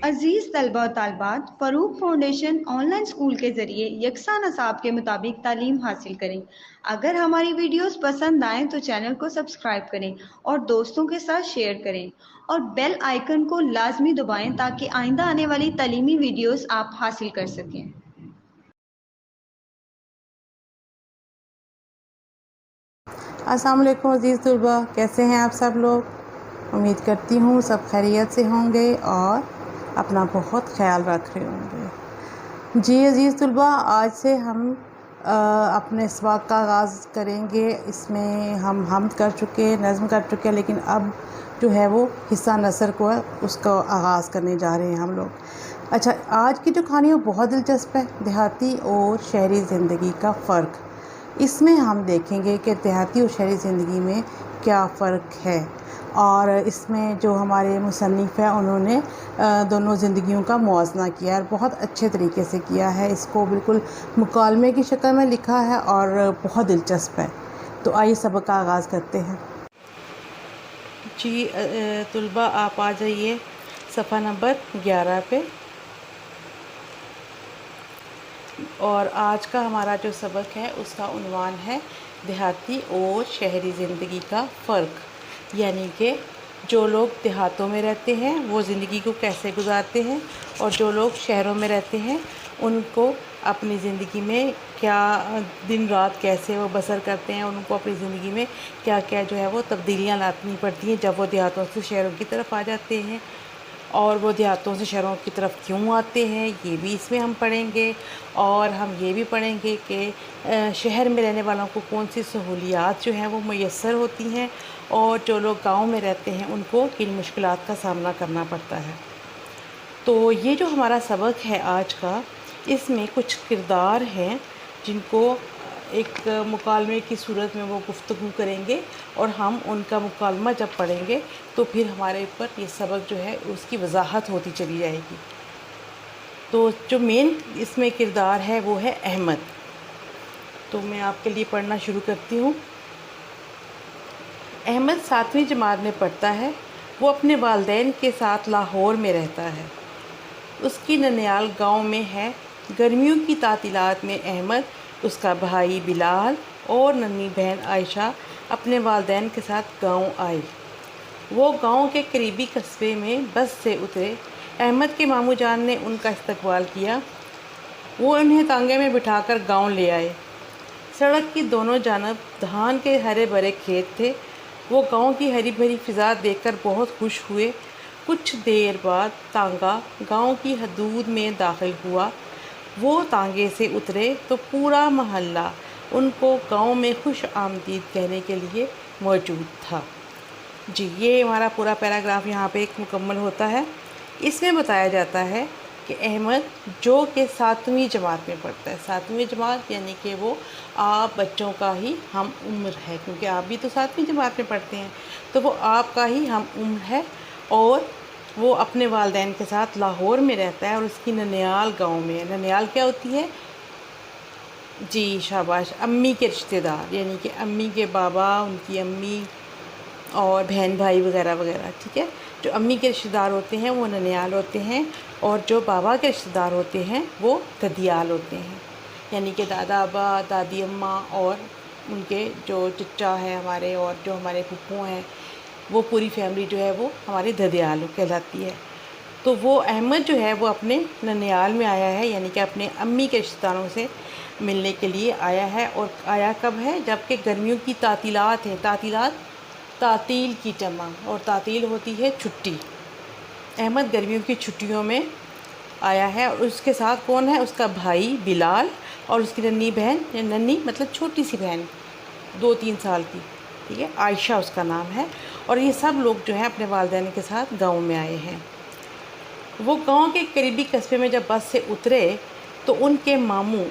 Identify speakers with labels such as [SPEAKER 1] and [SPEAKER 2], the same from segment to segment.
[SPEAKER 1] عزیز طلبہ و طالبات، فروغ فاؤنڈیشن آن لائن اسکول کے ذریعے یکساں نصاب کے مطابق تعلیم حاصل کریں۔ اگر ہماری ویڈیوز پسند آئیں تو چینل کو سبسکرائب کریں اور دوستوں کے ساتھ شیئر کریں اور بیل آئیکن کو لازمی دبائیں تاکہ آئندہ آنے والی تعلیمی ویڈیوز آپ حاصل کر سکیں۔
[SPEAKER 2] السلام علیکم عزیز طلباء، کیسے ہیں آپ سب لوگ؟ امید کرتی ہوں سب خیریت سے ہوں گے اور اپنا بہت خیال رکھ رہے ہوں گے۔ جی عزیز طلباء، آج سے ہم اپنے سباق کا آغاز کریں گے۔ اس میں ہم حمد کر چکے، نظم کر چکے، لیکن اب جو ہے وہ حصہ نثر کو اس کا آغاز کرنے جا رہے ہیں ہم لوگ۔ اچھا، آج کی جو کہانی ہے وہ بہت دلچسپ ہے، دیہاتی اور شہری زندگی کا فرق۔ اس میں ہم دیکھیں گے کہ دیہاتی اور شہری زندگی میں کیا فرق ہے، اور اس میں جو ہمارے مصنف ہیں انہوں نے دونوں زندگیوں کا موازنہ کیا ہے اور بہت اچھے طریقے سے کیا ہے۔ اس کو بالکل مکالمے کی شکل میں لکھا ہے اور بہت دلچسپ ہے۔ تو آئیے سبق کا آغاز کرتے ہیں۔ جی طلباء، آپ آ جائیے صفحہ نمبر 11 پہ، اور آج کا ہمارا جو سبق ہے اس کا عنوان ہے دیہاتی اور شہری زندگی کا فرق، یعنی کہ جو لوگ دیہاتوں میں رہتے ہیں وہ زندگی کو کیسے گزارتے ہیں، اور جو لوگ شہروں میں رہتے ہیں ان کو اپنی زندگی میں کیا دن رات کیسے وہ بسر کرتے ہیں، ان کو اپنی زندگی میں کیا کیا جو ہے وہ تبدیلیاں لانی پڑتی ہیں جب وہ دیہاتوں سے شہروں کی طرف آ جاتے ہیں، اور وہ دیہاتوں سے شہروں کی طرف کیوں آتے ہیں یہ بھی اس میں ہم پڑھیں گے۔ اور ہم یہ بھی پڑھیں گے کہ شہر میں رہنے والوں کو کون سی سہولیات جو ہیں وہ میسر ہوتی ہیں، اور جو لوگ گاؤں میں رہتے ہیں ان کو کن مشکلات کا سامنا کرنا پڑتا ہے۔ تو یہ جو ہمارا سبق ہے آج کا، اس میں کچھ کردار ہیں جن کو ایک مکالمے کی صورت میں وہ گفتگو کریں گے، اور ہم ان کا مکالمہ جب پڑھیں گے تو پھر ہمارے اوپر یہ سبق جو ہے اس کی وضاحت ہوتی چلی جائے گی۔ تو جو مین اس میں کردار ہے وہ ہے احمد۔ تو میں آپ کے لیے پڑھنا شروع کرتی ہوں۔ احمد 7ویں جماعت میں پڑھتا ہے۔ وہ اپنے والدین کے ساتھ لاہور میں رہتا ہے۔ اس کی ننیال گاؤں میں ہے۔ گرمیوں کی تعطیلات میں احمد، اس کا بھائی بلال اور ننھی بہن عائشہ اپنے والدین کے ساتھ گاؤں آئے۔ وہ گاؤں کے قریبی قصبے میں بس سے اترے۔ احمد کے ماموں جان نے ان کا استقبال کیا۔ وہ انہیں تانگے میں بٹھا کر گاؤں لے آئے۔ سڑک کی دونوں جانب دھان کے ہرے بھرے کھیت تھے۔ وہ گاؤں کی ہری بھری فضا دیکھ کر بہت خوش ہوئے۔ کچھ دیر بعد تانگا گاؤں کی حدود میں داخل ہوا۔ وہ تانگے سے اترے تو پورا محلہ ان کو گاؤں میں خوش آمدید کہنے کے لیے موجود تھا۔ جی، یہ ہمارا پورا پیراگراف یہاں پہ ایک مکمل ہوتا ہے۔ اس میں بتایا جاتا ہے کہ احمد جو کہ 7ویں جماعت میں پڑھتا ہے، 7ویں جماعت یعنی کہ وہ آپ بچوں کا ہی ہم عمر ہے، کیونکہ آپ بھی تو 7ویں جماعت میں پڑھتے ہیں، تو وہ آپ کا ہی ہم عمر ہے، اور وہ اپنے والدین کے ساتھ لاہور میں رہتا ہے، اور اس کی ننیال گاؤں میں ہے۔ ننیال کیا ہوتی ہے؟ جی شاباش، امی کے رشتہ دار، یعنی کہ امی کے بابا، ان کی امی اور بہن بھائی وغیرہ وغیرہ، ٹھیک ہے۔ جو امی کے رشتہ دار ہوتے ہیں وہ ننیال ہوتے ہیں، اور جو بابا کے رشتہ دار ہوتے ہیں وہ ددیال ہوتے ہیں، یعنی کہ دادا ابا، دادی اماں، اور ان کے جو چچا ہیں ہمارے، اور جو ہمارے پھپھو ہیں، وہ پوری فیملی جو ہے وہ ہماری ددیال کہلاتی ہے۔ تو وہ احمد جو ہے وہ اپنے ننیال میں آیا ہے، یعنی کہ اپنے امی کے رشتہ داروں سے ملنے کے لیے آیا ہے۔ اور آیا کب ہے؟ جب کہ گرمیوں کی تعطیلات ہیں۔ تعطیلات تعطیل کی جمع، اور تعطیل ہوتی ہے چھٹی۔ احمد گرمیوں کی چھٹیوں میں آیا ہے، اور اس کے ساتھ کون ہے؟ اس کا بھائی بلال اور اس کی ننھی بہن، ننھی مطلب چھوٹی سی بہن، 2-3 سال کی، ٹھیک ہے، عائشہ اس کا نام ہے۔ اور یہ سب لوگ جو ہیں اپنے والدین کے ساتھ گاؤں میں آئے ہیں۔ وہ گاؤں کے قریبی قصبے میں جب بس سے اترے تو ان کے ماموں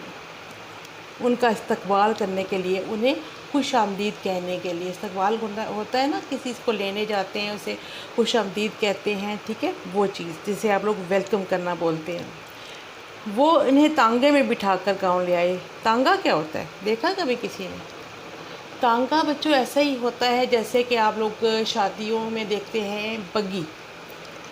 [SPEAKER 2] ان کا استقبال کرنے کے لیے، انہیں خوش آمدید کہنے کے لیے، استقبال ہوتا ہے نا، کسی کو لینے جاتے ہیں اسے خوش آمدید کہتے ہیں، ٹھیک ہے، وہ چیز جسے آپ لوگ ویلکم کرنا بولتے ہیں۔ وہ انہیں تانگے میں بٹھا کر گاؤں لے آئے۔ تانگا کیا ہوتا ہے؟ دیکھا کبھی کسی نے؟ تانگا بچوں ایسا ہی ہوتا ہے جیسے کہ آپ لوگ شادیوں میں دیکھتے ہیں بگی،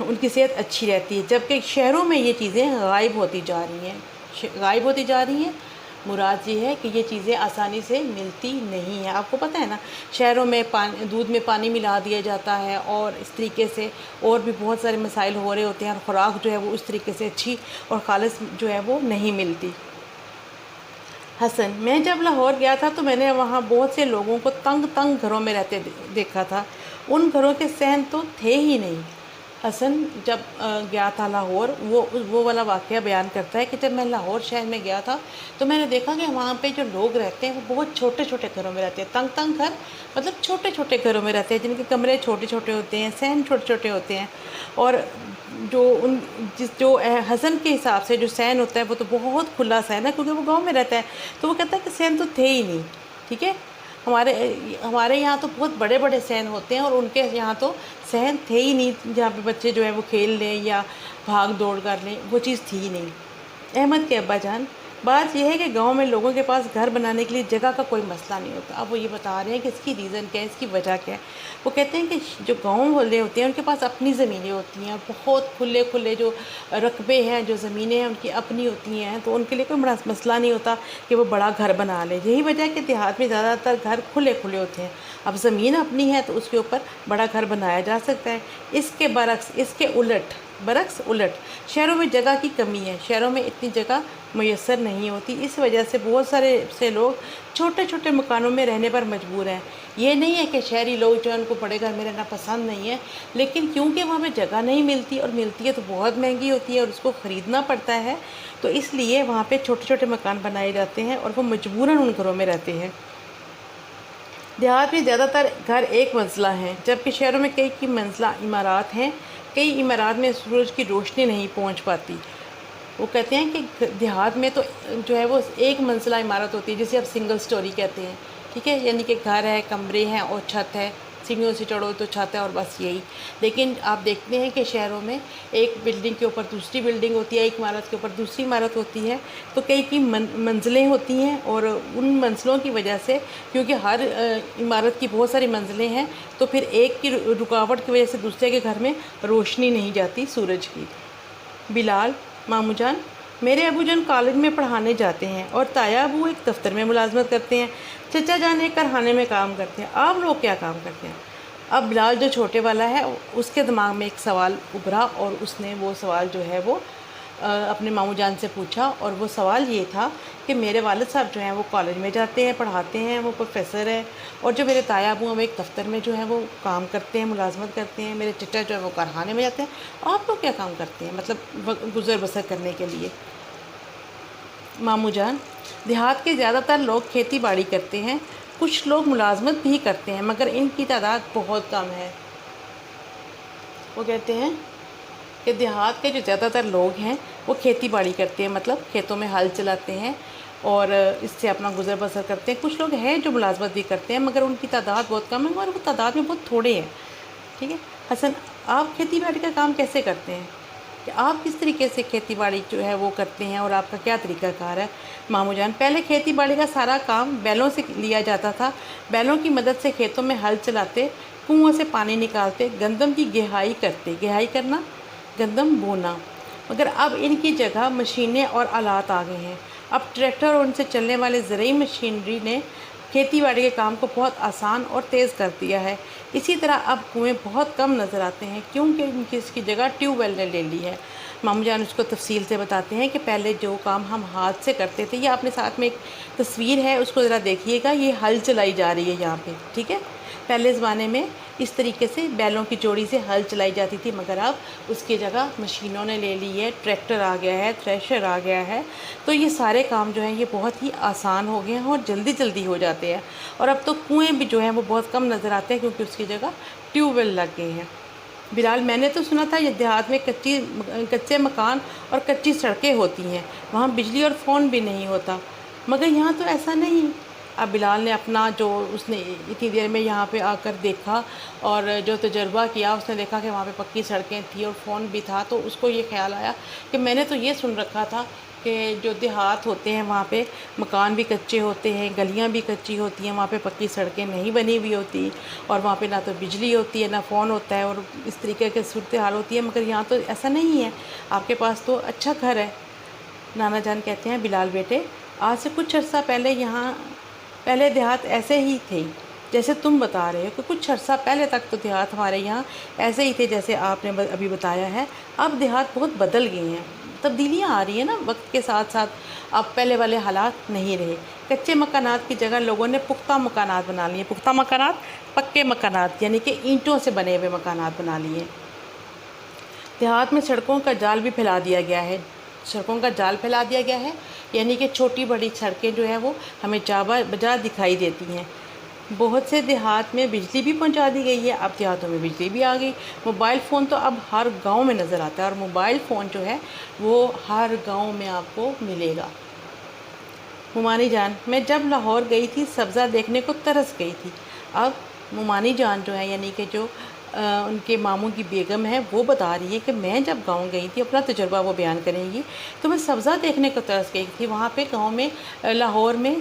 [SPEAKER 2] ان کی صحت اچھی رہتی ہے، جبکہ شہروں میں یہ چیزیں غائب ہوتی جا رہی ہیں، غائب ہوتی جا رہی ہیں۔ مراد یہ ہے کہ یہ چیزیں آسانی سے ملتی نہیں ہیں۔ آپ کو پتہ ہے نا، شہروں میں دودھ میں پانی ملا دیا جاتا ہے، اور اس طریقے سے اور بھی بہت سارے مسائل ہو رہے ہوتے ہیں، اور خوراک جو ہے وہ اس طریقے سے اچھی اور خالص جو ہے وہ نہیں ملتی۔ حسن، میں جب لاہور گیا تھا تو میں نے وہاں بہت سے لوگوں کو تنگ تنگ گھروں میں رہتے دیکھا تھا، ان گھروں کے صحن تو تھے ہی نہیں۔ حسن جب گیا تھا لاہور، وہ والا واقعہ بیان کرتا ہے کہ جب میں لاہور شہر میں گیا تھا تو میں نے دیکھا کہ وہاں پہ جو لوگ رہتے ہیں وہ بہت چھوٹے چھوٹے گھروں میں رہتے ہیں، تنگ تنگ گھر، مطلب چھوٹے چھوٹے گھروں میں رہتے ہیں، جن کے کمرے چھوٹے چھوٹے ہوتے ہیں، صحن چھوٹے چھوٹے ہوتے ہیں، اور جو حسن کے حساب سے جو صحن ہوتا ہے وہ تو بہت کھلا صحن ہے، کیونکہ وہ گاؤں میں رہتا ہے، تو وہ کہتا ہے کہ صحن تو تھے ہی نہیں، ٹھیک ہے۔ ہمارے یہاں تو بہت بڑے بڑے صحن ہوتے ہیں، اور ان کے یہاں تو صحن تھے ہی نہیں جہاں پہ بچے جو ہے وہ کھیل لیں یا بھاگ دوڑ کر لیں، وہ چیز تھی ہی نہیں۔ احمد کے ابا جان، بات یہ ہے کہ گاؤں میں لوگوں کے پاس گھر بنانے کے لیے جگہ کا کوئی مسئلہ نہیں ہوتا۔ اب وہ یہ بتا رہے ہیں کہ اس کی ریزن کیا ہے، اس کی وجہ کیا ہے۔ وہ کہتے ہیں کہ جو گاؤں والے ہوتے ہیں ان کے پاس اپنی زمینیں ہوتی ہیں، بہت کھلے کھلے جو رقبے ہیں، جو زمینیں ہیں ان کی اپنی ہوتی ہیں، تو ان کے لیے کوئی بڑا مسئلہ نہیں ہوتا کہ وہ بڑا گھر بنا لیں۔ یہی وجہ ہے کہ دیہات میں زیادہ تر گھر کھلے کھلے ہوتے ہیں۔ اب زمین اپنی ہے تو اس کے اوپر بڑا گھر بنایا جا سکتا ہے۔ اس کے برعکس، اس کے الٹ شہروں میں جگہ کی کمی ہے، شہروں میں اتنی جگہ میسر نہیں ہوتی، اس وجہ سے بہت سے لوگ چھوٹے چھوٹے مکانوں میں رہنے پر مجبور ہیں۔ یہ نہیں ہے کہ شہری لوگ جو ہے ان کو بڑے گھر میں رہنا پسند نہیں ہے، لیکن کیونکہ وہاں پہ جگہ نہیں ملتی، اور ملتی ہے تو بہت مہنگی ہوتی ہے اور اس کو خریدنا پڑتا ہے، تو اس لیے وہاں پہ چھوٹے چھوٹے مکان بنائے جاتے ہیں اور وہ مجبوراً ان گھروں میں رہتے ہیں۔ دیہات میں زیادہ تر گھر ایک منزلہ ہیں، جبکہ شہروں میں کئی منزلہ عمارات ہیں۔ کئی عمارات میں سورج کی روشنی نہیں پہنچ پاتی۔ وہ کہتے ہیں کہ دیہات میں تو جو ہے وہ ایک منزلہ عمارت ہوتی ہے، جسے آپ سنگل سٹوری کہتے ہیں، ٹھیک ہے، یعنی کہ گھر ہے، کمرے ہیں اور چھت ہے، سیڑھیوں سے چڑھو تو چھت ہے اور بس یہی۔ لیکن آپ دیکھتے ہیں کہ شہروں میں ایک بلڈنگ کے اوپر دوسری بلڈنگ ہوتی ہے، ایک عمارت کے اوپر دوسری عمارت ہوتی ہے، تو کئی منزلیں ہوتی ہیں، اور ان منزلوں کی وجہ سے، کیونکہ ہر عمارت کی بہت ساری منزلیں ہیں، تو پھر ایک کی رکاوٹ کی وجہ سے دوسرے کے گھر میں روشنی نہیں جاتی سورج کی۔ بلال، ماموں جان، میرے ابو جان کالج میں پڑھانے جاتے ہیں، اور تایا ابو ایک دفتر میں ملازمت کرتے ہیں، چچا جان ایک کارخانے میں کام کرتے ہیں۔ آپ لوگ کیا کام کرتے ہیں؟ اب بلال جو چھوٹے والا ہے، اس کے دماغ میں ایک سوال ابھرا، اور اس نے وہ سوال جو ہے وہ اپنے ماموں جان سے پوچھا، اور وہ سوال یہ تھا کہ میرے والد صاحب جو ہیں وہ کالج میں جاتے ہیں، پڑھاتے ہیں، وہ پروفیسر ہے، اور جو میرے تایا ابو ہیں وہ ایک دفتر میں جو ہیں وہ کام کرتے ہیں، ملازمت کرتے ہیں، میرے چچا جو ہے وہ کارخانے میں جاتے ہیں۔ آپ لوگ کیا کام کرتے ہیں، مطلب گزر بسر کرنے کے لیے؟ ماموں جان، دیہات کے زیادہ تر لوگ کھیتی باڑی کرتے ہیں، کچھ لوگ ملازمت بھی کرتے ہیں، مگر ان کی تعداد بہت کم ہے۔ وہ کہتے ہیں کہ دیہات کے جو زیادہ تر لوگ ہیں وہ کھیتی باڑی کرتے ہیں، مطلب کھیتوں میں ہل چلاتے ہیں اور اس سے اپنا گزر بسر کرتے ہیں۔ کچھ لوگ ہیں جو ملازمت بھی کرتے ہیں، مگر ان کی تعداد بہت کم ہے، اور وہ تعداد میں بہت تھوڑے ہیں، ٹھیک ہے۔ حسن، آپ کھیتی باڑی کا کام کیسے کرتے ہیں، کہ آپ کس طریقے سے کھیتی باڑی جو ہے وہ کرتے ہیں، اور آپ کا کیا طریقہ کار ہے؟ ماموں جان، پہلے کھیتی باڑی کا سارا کام بیلوں سے لیا جاتا تھا، بیلوں کی مدد سے کھیتوں میں ہل چلاتے، کنووں سے پانی نکالتے، گندم کی گہائی کرتے، گہائی کرنا، گندم بونا، مگر اب ان کی جگہ مشینیں اور آلات آ گئے ہیں۔ اب ٹریکٹر اور ان سے چلنے والے زرعی مشینری نے کھیتی باڑی کے کام کو بہت آسان اور تیز کر دیا ہے۔ اسی طرح اب کنویں بہت کم نظر آتے ہیں، کیونکہ ان کی اس کی جگہ ٹیوب ویل نے لے لی ہے۔ ماموں جان اس کو تفصیل سے بتاتے ہیں کہ پہلے جو کام ہم ہاتھ سے کرتے تھے، یہ اپنے ساتھ میں ایک تصویر ہے، اس کو ذرا دیکھیے گا، یہ ہل چلائی جا رہی ہے یہاں پہ، ٹھیک ہے۔ پہلے زمانے میں اس طریقے سے بیلوں کی جوڑی سے ہل چلائی جاتی تھی، مگر اب اس کی جگہ مشینوں نے لے لی ہے، ٹریکٹر آ گیا ہے، تھریشر آ گیا ہے، تو یہ سارے کام جو ہیں یہ بہت ہی آسان ہو گئے ہیں اور جلدی جلدی ہو جاتے ہیں۔ اور اب تو کنویں بھی جو ہیں وہ بہت کم نظر آتے ہیں، کیونکہ اس کی جگہ ٹیوب ویل لگ گئے ہیں۔ بلال، میں نے تو سنا تھا یہ دیہات میں کچے مکان اور کچی سڑکیں ہوتی ہیں، وہاں بجلی اور فون بھی نہیں ہوتا، مگر یہاں تو ایسا نہیں۔ اب بلال نے اپنا جو اس نے اتنی دیر میں یہاں پہ آ کر دیکھا اور جو تجربہ کیا، اس نے دیکھا کہ وہاں پہ پکی سڑکیں تھیں اور فون بھی تھا، تو اس کو یہ خیال آیا کہ میں نے تو یہ سن رکھا تھا کہ جو دیہات ہوتے ہیں وہاں پہ مکان بھی کچے ہوتے ہیں، گلیاں بھی کچی ہوتی ہیں، وہاں پہ پکی سڑکیں نہیں بنی ہوئی ہوتی، اور وہاں پہ نہ تو بجلی ہوتی ہے نہ فون ہوتا ہے، اور اس طریقے کی صورتحال ہوتی ہے۔ مگر یہاں تو ایسا نہیں ہے، آپ کے پاس تو اچھا گھر ہے۔ نانا جان کہتے ہیں بلال بیٹے، آج سے کچھ عرصہ پہلے دیہات ایسے ہی تھے جیسے تم بتا رہے ہو، کہ کچھ عرصہ پہلے تک تو دیہات ہمارے یہاں ایسے ہی تھے جیسے آپ نے ابھی بتایا ہے۔ اب دیہات بہت بدل گئے ہیں، تبدیلیاں آ رہی ہیں نا وقت کے ساتھ ساتھ، اب پہلے والے حالات نہیں رہے۔ کچے مکانات کی جگہ لوگوں نے پختہ مکانات بنا لیے، پختہ مکانات پکے مکانات یعنی کہ اینٹوں سے بنے ہوئے مکانات بنا لیے۔ دیہات میں سڑکوں کا جال بھی پھیلا دیا گیا ہے، سڑکوں کا جال پھیلا دیا گیا ہے، یعنی کہ چھوٹی بڑی سڑکیں جو ہے وہ ہمیں جا بجا دکھائی دیتی ہیں۔ بہت سے دیہات میں بجلی بھی پہنچا دی گئی ہے، اب دیہاتوں میں بجلی بھی آ گئی۔ موبائل فون تو اب ہر گاؤں میں نظر آتا ہے، اور موبائل فون جو ہے وہ ہر گاؤں میں آپ کو ملے گا۔ ممانی جان، میں جب لاہور گئی تھی سبزہ دیکھنے کو ترس گئی تھی۔ اب ممانی جان جو ہے یعنی کہ جو ان کے ماموں کی بیگم ہے، وہ بتا رہی ہے کہ میں جب گاؤں گئی تھی، اپنا تجربہ وہ بیان کریں گی، تو میں سبزہ دیکھنے کو ترس گئی تھی۔ وہاں پہ گاؤں میں لاہور میں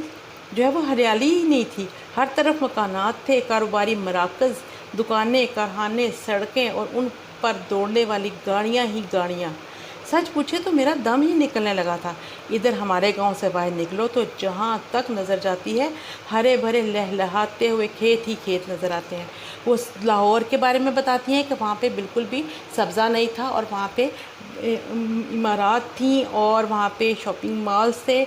[SPEAKER 2] جو ہے وہ ہریالی ہی نہیں تھی، ہر طرف مکانات تھے، کاروباری مراکز، دکانیں، کارخانے، سڑکیں، اور ان پر دوڑنے والی گاڑیاں ہی گاڑیاں۔ سچ پوچھے تو میرا دم ہی نکلنے لگا تھا۔ ادھر ہمارے گاؤں سے باہر نکلو تو جہاں تک نظر جاتی ہے ہرے بھرے لہلہاتے ہوئے کھیت ہی کھیت نظر آتے ہیں۔ وہ لاہور کے بارے میں بتاتی ہیں کہ وہاں پہ بالکل بھی سبزہ نہیں تھا، اور وہاں پہ عمارات تھیں، اور وہاں پہ شاپنگ مالز تھے،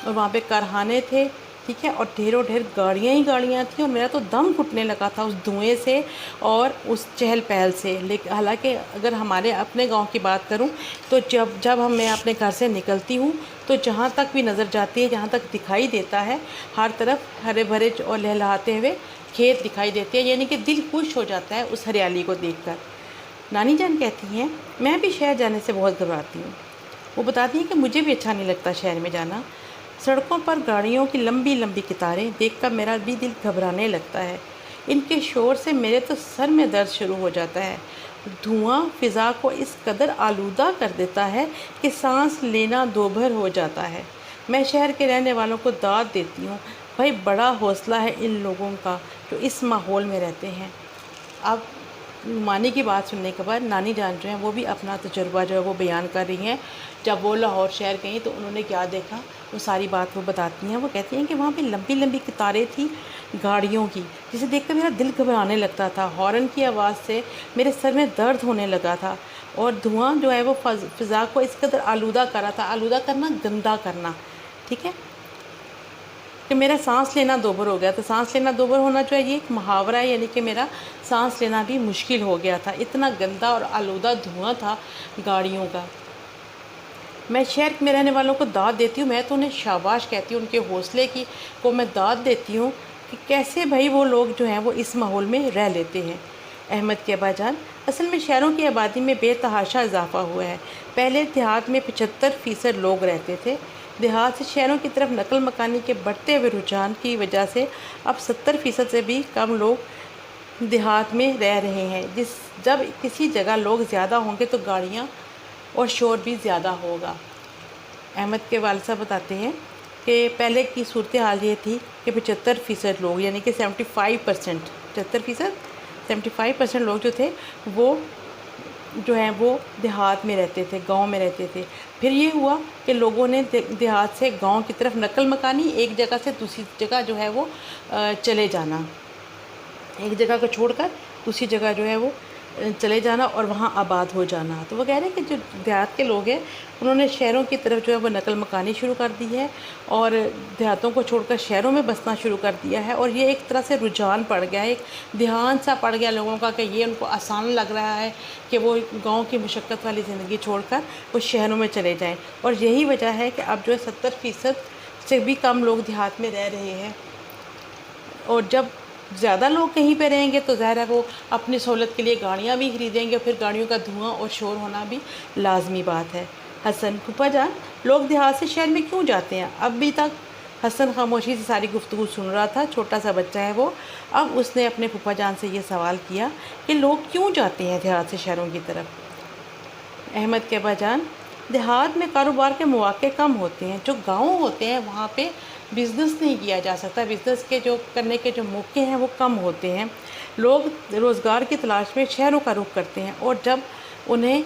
[SPEAKER 2] اور وہاں پہ کارخانے تھے، ٹھیک ہے، اور ڈھیروں ڈھیر گاڑیاں ہی گاڑیاں تھیں، اور میرا تو دم گھٹنے لگا تھا اس دھوئیں سے اور اس چہل پہل سے۔ لیکن حالانکہ اگر ہمارے اپنے گاؤں کی بات کروں تو جب میں اپنے گھر سے نکلتی ہوں تو جہاں تک بھی نظر جاتی ہے، جہاں تک دکھائی دیتا ہے، ہر طرف ہرے بھرے اور لہلہاتے ہوئے کھیت دکھائی دیتے ہیں، یعنی کہ دل خوش ہو جاتا ہے اس ہریالی کو دیکھ کر۔ نانی جان کہتی ہیں میں بھی شہر جانے سے بہت گھبراتی ہوں۔ وہ بتاتی ہیں کہ مجھے بھی اچھا نہیں لگتا شہر میں جانا۔ سڑکوں پر گاڑیوں کی لمبی لمبی قطاریں دیکھ کر میرا بھی دل گھبرانے لگتا ہے۔ ان کے شور سے میرے تو سر میں درد شروع ہو جاتا ہے۔ دھواں فضا کو اس قدر آلودہ کر دیتا ہے کہ سانس لینا دوبھر ہو جاتا ہے۔ میں شہر کے رہنے والوں کو داد دیتی ہوں، بھائی بڑا حوصلہ ہے ان لوگوں کا جو اس ماحول میں رہتے ہیں۔ اب مانی کی بات سننے کے بعد نانی جان جو ہیں وہ بھی اپنا تجربہ جو ہے وہ بیان کر رہی ہیں۔ جب وہ لاہور شہر گئیں تو انہوں نے کیا دیکھا، وہ ساری بات وہ بتاتی ہیں۔ وہ کہتی ہیں کہ وہاں پہ لمبی لمبی قطاریں تھیں گاڑیوں کی، جسے دیکھ کر میرا دل گھبرانے لگتا تھا۔ ہارن کی آواز سے میرے سر میں درد ہونے لگا تھا، اور دھواں جو ہے وہ فضا کو اس قدر آلودہ کر رہا تھا، آلودہ کرنا گندا کرنا، ٹھیک ہے، کہ میرا سانس لینا دوبھر ہو گیا۔ تو سانس لینا دوبھر ہونا جو ہے یہ ایک محاورہ ہے، یعنی کہ میرا سانس لینا بھی مشکل ہو گیا تھا، اتنا گندا اور آلودہ دھواں تھا گاڑیوں کا۔ میں شہر میں رہنے والوں کو داد دیتی ہوں، میں تو انہیں شاباش کہتی ہوں، ان کے حوصلے کو میں داد دیتی ہوں کہ کیسے بھائی وہ لوگ جو ہیں وہ اس ماحول میں رہ لیتے ہیں۔ احمد کے ابا جان، اصل میں شہروں کی آبادی میں بے تحاشا اضافہ ہوا ہے۔ پہلے دیہات میں 75% لوگ رہتے تھے۔ دیہات سے شہروں کی طرف نقل مکانی کے بڑھتے ہوئے رجحان کی وجہ سے اب 70% سے بھی کم لوگ دیہات میں رہ رہے ہیں۔ جب کسی جگہ لوگ زیادہ ہوں گے تو گاڑیاں اور شور بھی زیادہ ہوگا۔ احمد کے والد صاحب بتاتے ہیں کہ پہلے کی صورتحال یہ تھی کہ 75% لوگ یعنی کہ 75%، 75% لوگ جو تھے وہ جو ہیں وہ دیہات میں رہتے تھے، گاؤں میں رہتے تھے۔ پھر یہ ہوا کہ لوگوں نے دیہات سے گاؤں کی طرف نقل مکانی، ایک جگہ سے دوسری جگہ جو ہے وہ چلے جانا، ایک جگہ کو چھوڑ کر دوسری جگہ جو ہے وہ چلے جانا اور وہاں آباد ہو جانا۔ تو وہ کہہ رہے ہیں کہ جو دیہات کے لوگ ہیں انہوں نے شہروں کی طرف جو ہے وہ نقل مکانی شروع کر دی ہے، اور دیہاتوں کو چھوڑ کر شہروں میں بسنا شروع کر دیا ہے، اور یہ ایک طرح سے رجحان پڑ گیا ہے، ایک دھیان سا پڑ گیا لوگوں کا کہ یہ ان کو آسان لگ رہا ہے کہ وہ گاؤں کی مشقت والی زندگی چھوڑ کر وہ شہروں میں چلے جائیں۔ اور یہی وجہ ہے کہ اب جو ہے 70% سے بھی کم لوگ دیہات میں رہ رہے ہیں، اور جب زیادہ لوگ کہیں پہ رہیں گے تو ظاہر ہے وہ اپنی سہولت کے لیے گاڑیاں بھی خریدیں گے، پھر گاڑیوں کا دھواں اور شور ہونا بھی لازمی بات ہے۔ حسن، پھوپھا جان لوگ دیہات سے شہر میں کیوں جاتے ہیں؟ اب بھی تک حسن خاموشی سے ساری گفتگو سن رہا تھا، چھوٹا سا بچہ ہے وہ۔ اب اس نے اپنے پھوپھا جان سے یہ سوال کیا کہ لوگ کیوں جاتے ہیں دیہات سے شہروں کی طرف؟ احمد کے ابا جان، دیہات میں کاروبار کے مواقع کم ہوتے ہیں، جو گاؤں ہوتے ہیں وہاں پہ بزنس نہیں کیا جا سکتا، بزنس کے جو کرنے کے جو موقع ہیں وہ کم ہوتے ہیں۔ لوگ روزگار کی تلاش میں شہروں کا رخ کرتے ہیں، اور جب انہیں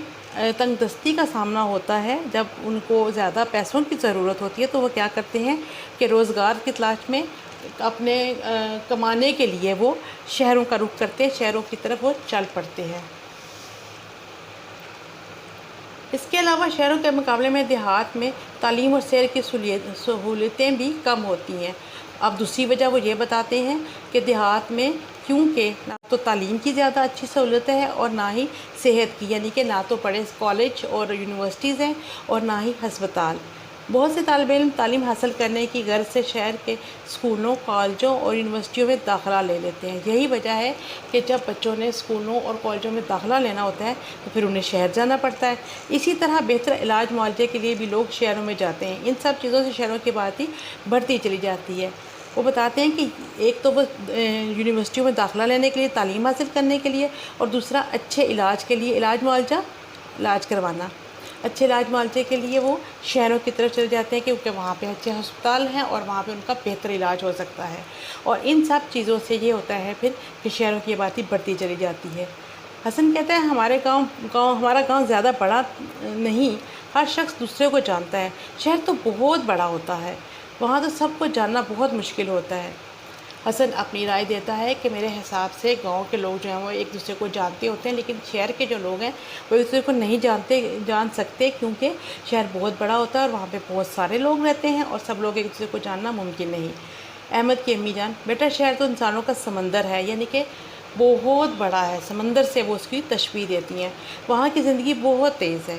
[SPEAKER 2] تنگ دستی کا سامنا ہوتا ہے، جب ان کو زیادہ پیسوں کی ضرورت ہوتی ہے تو وہ کیا کرتے ہیں کہ روزگار کی تلاش میں اپنے کمانے کے لیے وہ شہروں کا رخ کرتے ہیں، شہروں کی طرف وہ چل پڑتے ہیں۔ اس کے علاوہ شہروں کے مقابلے میں دیہات میں تعلیم اور سیر کی سہولتیں بھی کم ہوتی ہیں۔ اب دوسری وجہ وہ یہ بتاتے ہیں کہ دیہات میں کیونکہ نہ تو تعلیم کی زیادہ اچھی سہولتیں ہیں اور نہ ہی صحت کی، یعنی کہ نہ تو بڑے کالج اور یونیورسٹیز ہیں اور نہ ہی ہسپتال۔ بہت سے طالب علم تعلیم حاصل کرنے کی غرض سے شہر کے اسکولوں، کالجوں اور یونیورسٹیوں میں داخلہ لے لیتے ہیں۔ یہی وجہ ہے کہ جب بچوں نے اسکولوں اور کالجوں میں داخلہ لینا ہوتا ہے تو پھر انہیں شہر جانا پڑتا ہے۔ اسی طرح بہتر علاج معالجے کے لیے بھی لوگ شہروں میں جاتے ہیں۔ ان سب چیزوں سے شہروں کی بات ہی بڑھتی چلی جاتی ہے۔ وہ بتاتے ہیں کہ ایک تو وہ یونیورسٹیوں میں داخلہ لینے کے لیے، تعلیم حاصل کرنے کے لیے، اور دوسرا اچھے علاج کے لیے، علاج کروانا، اچھے علاج معالجے کے لیے وہ شہروں کی طرف چلے جاتے ہیں، کیونکہ وہاں پہ اچھے ہسپتال ہیں اور وہاں پہ ان کا بہتر علاج ہو سکتا ہے۔ اور ان سب چیزوں سے یہ ہوتا ہے پھر کہ شہروں کی بات ہی بڑھتی چلی جاتی ہے۔ حسن کہتا ہے ہمارا گاؤں زیادہ بڑا نہیں، ہر شخص دوسرے کو جانتا ہے۔ شہر تو بہت بڑا ہوتا ہے، وہاں تو سب کو جاننا بہت مشکل ہوتا ہے۔ حسن اپنی رائے دیتا ہے کہ میرے حساب سے گاؤں کے لوگ جو ہیں وہ ایک دوسرے کو جانتے ہوتے ہیں، لیکن شہر کے جو لوگ ہیں وہ ایک دوسرے کو نہیں جان سکتے، کیونکہ شہر بہت بڑا ہوتا ہے اور وہاں پہ بہت سارے لوگ رہتے ہیں اور سب لوگ ایک دوسرے کو جاننا ممکن نہیں۔ احمد کی امی جان: بیٹا شہر تو انسانوں کا سمندر ہے، یعنی کہ بہت بڑا ہے، سمندر سے وہ اس کی تشبیہ دیتی ہیں۔ وہاں کی زندگی بہت تیز ہے،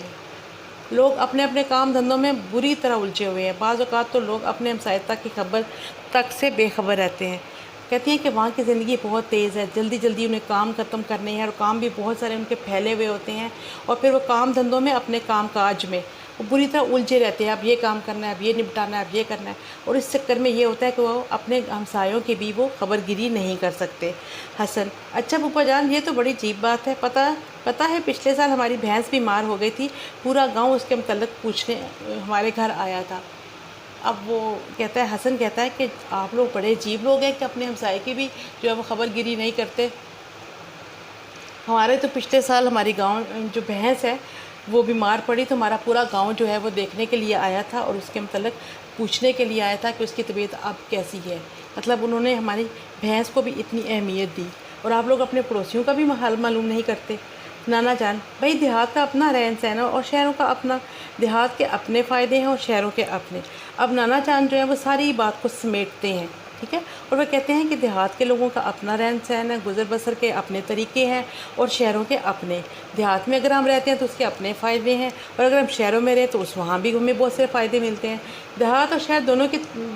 [SPEAKER 2] لوگ اپنے اپنے کام دھندوں میں بری طرح الجھے ہوئے ہیں، بعض اوقات تو لوگ اپنے ہمسائیت کی خبر تک سے بے خبر رہتے ہیں۔ کہتی ہیں کہ وہاں کی زندگی بہت تیز ہے، جلدی جلدی انہیں کام ختم کرنے ہیں، اور کام بھی بہت سارے ان کے پھیلے ہوئے ہوتے ہیں، اور پھر وہ کام دھندوں میں، اپنے کام کاج میں وہ بری طرح الجھے رہتے ہیں۔ اب یہ کام کرنا ہے، اب یہ نپٹانا ہے، اب یہ کرنا ہے، اور اس چکر میں یہ ہوتا ہے کہ وہ اپنے ہمسایوں کی بھی وہ خبر گیری نہیں کر سکتے۔ حسن: اچھا پھوپھا جان، یہ تو بڑی عجیب بات ہے، پتہ ہے پچھلے سال ہماری بھینس بیمار ہو گئی تھی، پورا گاؤں اس کے متعلق پوچھنے ہمارے گھر آیا تھا۔ اب وہ کہتا ہے، حسن کہتا ہے کہ آپ لوگ بڑے عجیب لوگ ہیں کہ اپنے ہمسائے کی بھی جو ہے وہ خبر گیری نہیں کرتے۔ ہمارے تو پچھلے سال ہماری گاؤں جو بھینس ہے وہ بیمار پڑی تو ہمارا پورا گاؤں جو ہے وہ دیکھنے کے لیے آیا تھا اور اس کے متعلق پوچھنے کے لیے آیا تھا کہ اس کی طبیعت اب کیسی ہے۔ مطلب انہوں نے ہماری بھینس کو بھی اتنی اہمیت دی، اور آپ لوگ اپنے پڑوسیوں کا بھی حال معلوم نہیں کرتے۔ نانا جان: بھائی دیہات کا اپنا رہن سہن ہے اور شہروں کا اپنا، دیہات کے اپنے فائدے ہیں اور شہروں کے اپنے۔ اب نانا جان جو ہیں وہ ساری بات کو سمیٹتے ہیں، ٹھیک ہے، اور وہ کہتے ہیں کہ دیہات کے لوگوں کا اپنا رہن سہن ہے، گزر بسر کے اپنے طریقے ہیں، اور شہروں کے اپنے۔ دیہات میں اگر ہم رہتے ہیں تو اس کے اپنے فائدے ہیں، اور اگر ہم شہروں میں رہیں تو وہاں بھی ہمیں بہت سے فائدے ملتے ہیں۔ دیہات اور شہر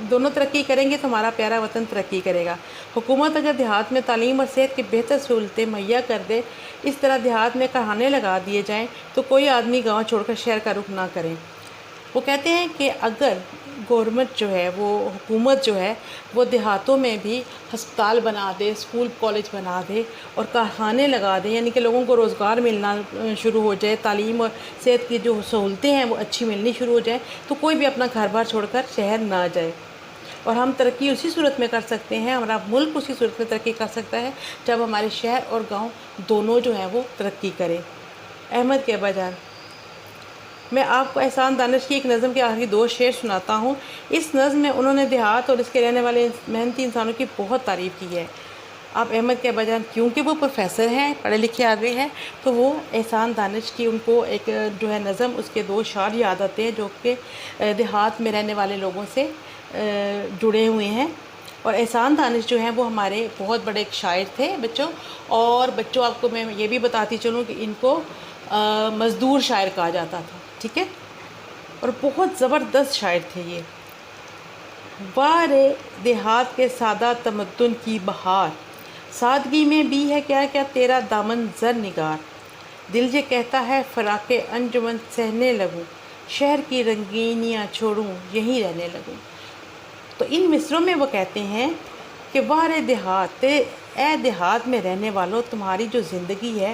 [SPEAKER 2] دونوں ترقی کریں گے تو ہمارا پیارا وطن ترقی کرے گا۔ حکومت اگر دیہات میں تعلیم اور صحت کی بہتر سہولتیں مہیا کر دے، اس طرح دیہات میں کارخانے لگا دیے جائیں تو کوئی آدمی گاؤں چھوڑ کر شہر کا رخ نہ کرے۔ وہ کہتے ہیں کہ اگر گورنمنٹ جو ہے، وہ حکومت جو ہے وہ دیہاتوں میں بھی ہسپتال بنا دے، اسکول کالج بنا دے اور کارخانے لگا دے، یعنی کہ لوگوں کو روزگار ملنا شروع ہو جائے، تعلیم اور صحت کی جو سہولتیں ہیں وہ اچھی ملنی شروع ہو جائیں، تو کوئی بھی اپنا گھر بار چھوڑ کر شہر نہ جائے۔ اور ہم ترقی اسی صورت میں کر سکتے ہیں، ہمارا ملک اسی صورت میں ترقی کر سکتا ہے جب ہمارے شہر اور گاؤں دونوں جو ہیں وہ ترقی کریں۔ احمد کے ابا جان: میں آپ کو احسان دانش کی ایک نظم کے آخری 2 شعر سناتا ہوں۔ اس نظم میں انہوں نے دیہات اور اس کے رہنے والے محنتی انسانوں کی بہت تعریف کی ہے۔ آپ احمد کے ابا جان کیونکہ وہ پروفیسر ہیں، پڑھے لکھے آدمی ہیں، تو وہ احسان دانش کی ان کو ایک جو ہے نظم، اس کے 2 اشعار یاد آتے ہیں جو کہ دیہات میں رہنے والے لوگوں سے جڑے ہوئے ہیں۔ اور احسان دانش جو ہیں وہ ہمارے بہت بڑے ایک شاعر تھے بچوں، اور بچوں آپ کو میں یہ بھی بتاتی چلوں کہ ان کو مزدور شاعر کہا جاتا تھا، ٹھیک ہے، اور بہت زبردست شاعر تھے یہ۔ وارے دیہات کے سادہ تمدن کی بہار، سادگی میں بھی ہے کیا کیا تیرا دامن زر نگار، دل یہ کہتا ہے فراق انجمن سہنے لگوں، شہر کی رنگینیاں چھوڑوں یہیں رہنے لگوں۔ تو ان مصروں میں وہ کہتے ہیں کہ وارے دیہات، اے دیہات میں رہنے والوں، تمہاری جو زندگی ہے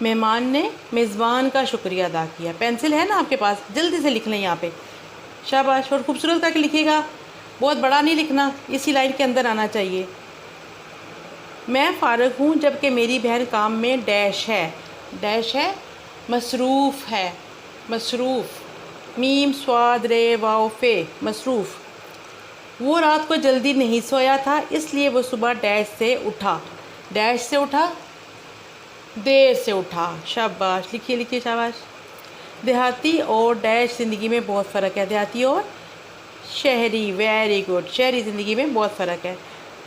[SPEAKER 2] مہمان نے میزبان کا شکریہ ادا کیا۔ پینسل ہے نا آپ کے پاس، جلدی سے لکھ لیں یہاں پہ، شاباش، اور خوبصورت کر کے لکھیے گا، بہت بڑا نہیں لکھنا، اسی لائن کے اندر آنا چاہیے۔ میں فارغ ہوں جبکہ میری بہن کام میں ڈیش ہے، ڈیش ہے مصروف ہے، مصروف، میم صاد رے واو فے، مصروف۔ وہ رات کو جلدی نہیں سویا تھا اس لیے وہ صبح ڈیش سے اٹھا، ڈیش سے اٹھا، دیر سے اٹھا، شاباش، لکھیے لکھیے، شاباش۔ دیہاتی اور ڈیش زندگی میں بہت فرق ہے، دیہاتی اور شہری، ویری گڈ، شہری زندگی میں بہت فرق ہے۔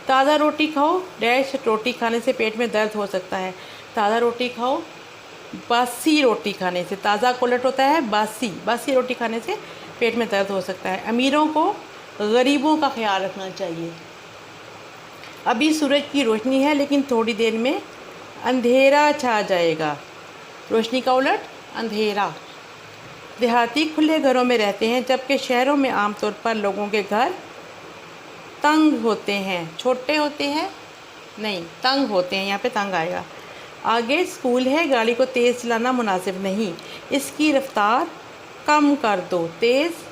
[SPEAKER 2] تازہ روٹی کھاؤ، ڈیش روٹی کھانے سے پیٹ میں درد ہو سکتا ہے، تازہ روٹی کھاؤ، باسی روٹی کھانے سے، تازہ کو الٹ ہوتا ہے باسی، باسی روٹی کھانے سے پیٹ میں درد ہو سکتا ہے۔ امیروں کو غریبوں کا خیال رکھنا چاہیے۔ ابھی سورج کی روشنی ہے لیکن تھوڑی دیر میں اندھیرا چھا جائے گا، روشنی کا الٹ اندھیرا۔ دیہاتی کھلے گھروں میں رہتے ہیں جبکہ شہروں میں عام طور پر لوگوں کے گھر تنگ ہوتے ہیں، چھوٹے ہوتے ہیں نہیں، تنگ ہوتے ہیں، یہاں پہ تنگ آئے گا۔ آگے اسکول ہے، گاڑی کو تیز چلانا مناسب نہیں، اس کی رفتار کم کر دو، تیز،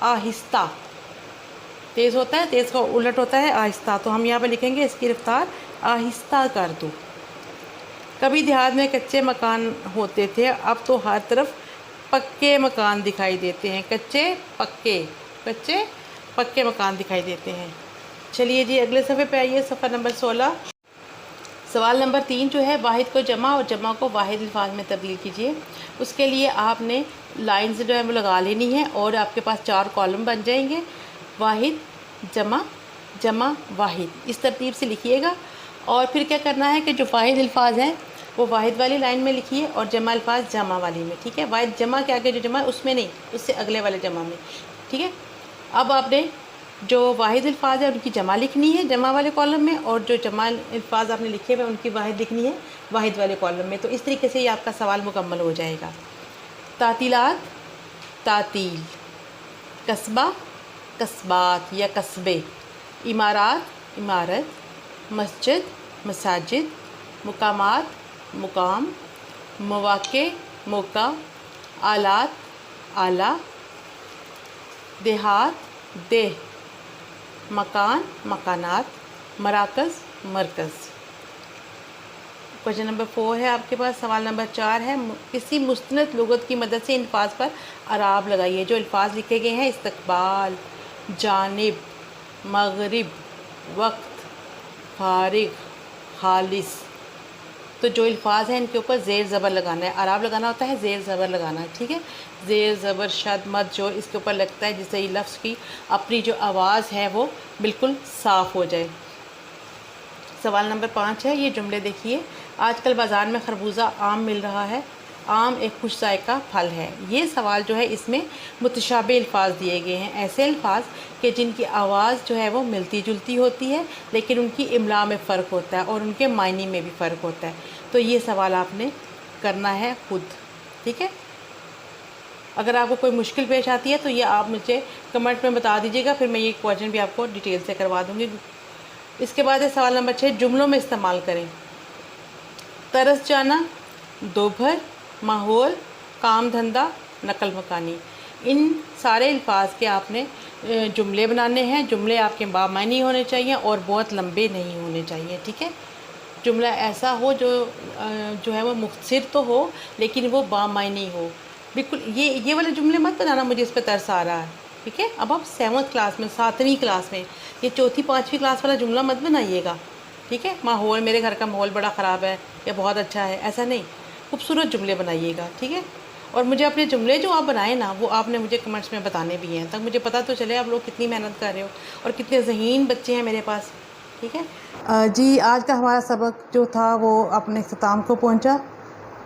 [SPEAKER 2] آہستہ، تیز ہوتا ہے، تیز کا الٹ ہوتا ہے آہستہ، تو ہم یہاں پہ لکھیں گے اس کی رفتار آہستہ کر دو۔ کبھی دیہات میں کچے مکان ہوتے تھے، اب تو ہر طرف پکے مکان دکھائی دیتے ہیں، کچے پکے، کچے پکے مکان دکھائی دیتے ہیں۔ چلیے جی اگلے صفحے پہ آئیے، صفحہ نمبر 16۔ سوال نمبر 3 جو ہے، واحد کو جمع اور جمع کو واحد الفاظ میں تبدیل کیجیے۔ اس کے لیے آپ نے لائنز جو ہے وہ لگا لینی ہے اور آپ کے پاس 4 کالم بن جائیں گے، واحد، جمع، جمع، واحد، اس ترتیب سے لکھیے گا۔ اور پھر کیا کرنا ہے کہ جو واحد الفاظ ہیں وہ واحد والی لائن میں لکھیے اور جمع الفاظ جمع والی میں، ٹھیک ہے؟ واحد جمع کے آگے جو جمع ہے اس میں نہیں، اس سے اگلے والے جمع میں، ٹھیک ہے؟ اب آپ نے جو واحد الفاظ ہے ان کی جمع لکھنی ہے جمع والے کالم میں، اور جو جمع الفاظ آپ نے لکھے ہوئے ان کی واحد لکھنی ہے واحد والے کالم میں۔ تو اس طریقے سے یہ آپ کا سوال مکمل ہو جائے گا۔ تعطیلات، تعطیل، قصبہ، قصبات یا قصبے، عمارات، عمارت، مسجد، مساجد، مقامات، مقام، مواقع، موقع، آلات، آلہ، دیہات، دیہ، مکان، مکانات، مراکز، مرکز۔ کویشچن نمبر 4 ہے آپ کے پاس، سوال نمبر 4 ہے، کسی مستند لغت کی مدد سے الفاظ پر اعراب لگائیے۔ جو الفاظ لکھے گئے ہیں، استقبال، جانب، مغرب، وقت، فارغ، خالص، تو جو الفاظ ہیں ان کے اوپر زیر زبر لگانا ہے، اعراب لگانا ہوتا ہے، زیر زبر لگانا ہے، ٹھیک ہے؟ زیر زبر شد مد جو اس کے اوپر لگتا ہے، جس سے یہ لفظ کی اپنی جو آواز ہے وہ بالکل صاف ہو جائے۔ سوال نمبر 5 ہے، یہ جملے دیکھیے، آج کل بازار میں خربوزہ آم مل رہا ہے، آم ایک خوش ذائقہ پھل ہے۔ یہ سوال جو ہے اس میں متشابہ الفاظ دیے گئے ہیں، ایسے الفاظ کہ جن کی آواز جو ہے وہ ملتی جلتی ہوتی ہے لیکن ان کی املاء میں فرق ہوتا ہے اور ان کے معنی میں بھی فرق ہوتا ہے۔ تو یہ سوال آپ نے کرنا ہے خود، ٹھیک ہے؟ اگر آپ کو کوئی مشکل پیش آتی ہے تو یہ آپ مجھے کمنٹ میں بتا دیجیے گا، پھر میں یہ کویشچن بھی آپ کو ڈیٹیل سے کروا دوں گی۔ اس کے بعد ہے سوال نمبر 6، جملوں میں استعمال کریں۔ ترس جانا، دوپہر، ماحول، کام دھندا، نقل مکانی، ان سارے الفاظ کے آپ نے جملے بنانے ہیں۔ جملے آپ کے بامعنی ہونے چاہیے اور بہت لمبے نہیں ہونے چاہیے، ٹھیک ہے؟ جملہ ایسا ہو جو ہے وہ مختصر تو ہو لیکن وہ بامعنی ہو، بالکل۔ یہ والے جملے مت بنانا، مجھے اس پہ ترس آ رہا ہے، ٹھیک ہے؟ اب آپ 7th کلاس میں، 7ویں کلاس میں، یہ 4تھی 5ویں کلاس والا جملہ مت بنائیے گا، ٹھیک ہے؟ ماحول، میرے گھر کا ماحول بڑا خراب ہے یا بہت اچھا ہے، ایسا نہیں، خوبصورت جملے بنائیے گا، ٹھیک ہے؟ اور مجھے اپنے جملے جو آپ بنائیں نا وہ آپ نے مجھے کمنٹس میں بتانے بھی ہیں، تاکہ مجھے پتہ تو چلے آپ لوگ کتنی محنت کر رہے ہو اور کتنے ذہین بچے ہیں میرے پاس، ٹھیک ہے؟ جی آج کا ہمارا سبق جو تھا وہ اپنے اختتام کو پہنچا،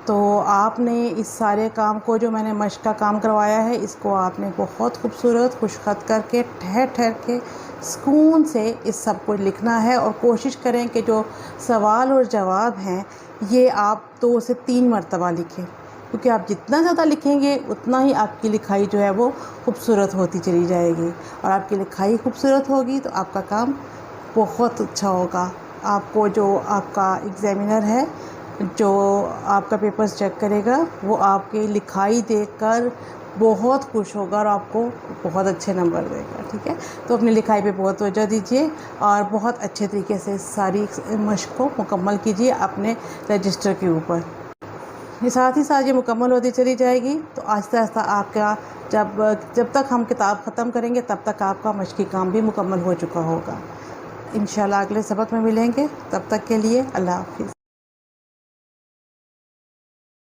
[SPEAKER 2] تو آپ نے اس سارے کام کو، جو میں نے مشق کا کام کروایا ہے، اس کو آپ نے بہت خوبصورت خوش خط کر کے ٹھہر ٹھہر کے سکون سے اس سب کو لکھنا ہے، اور کوشش کریں کہ جو سوال اور جواب ہیں یہ آپ 2 سے 3 مرتبہ لکھیں، کیونکہ آپ جتنا زیادہ لکھیں گے اتنا ہی آپ کی لکھائی جو ہے وہ خوبصورت ہوتی چلی جائے گی، اور آپ کی لکھائی خوبصورت ہوگی تو آپ کا کام بہت اچھا ہوگا۔ آپ کو جو آپ کا ایگزامینر ہے جو آپ کا پیپرز چیک کرے گا وہ آپ کی لکھائی دیکھ کر بہت خوش ہوگا اور آپ کو بہت اچھے نمبر دے گا. ٹھیک ہے، تو اپنی لکھائی پہ بہت توجہ دیجیے اور بہت اچھے طریقے سے ساری مشق کو مکمل کیجیے اپنے رجسٹر کے اوپر. یہ ساتھ ہی ساتھ یہ مکمل ہوتی چلی جائے گی تو آہستہ آہستہ آپ کا جب تک ہم کتاب ختم کریں گے تب تک آپ کا مشقی کام بھی مکمل ہو چکا ہوگا. انشاءاللہ اگلے سبق میں ملیں گے، تب تک کے لیے اللہ حافظ.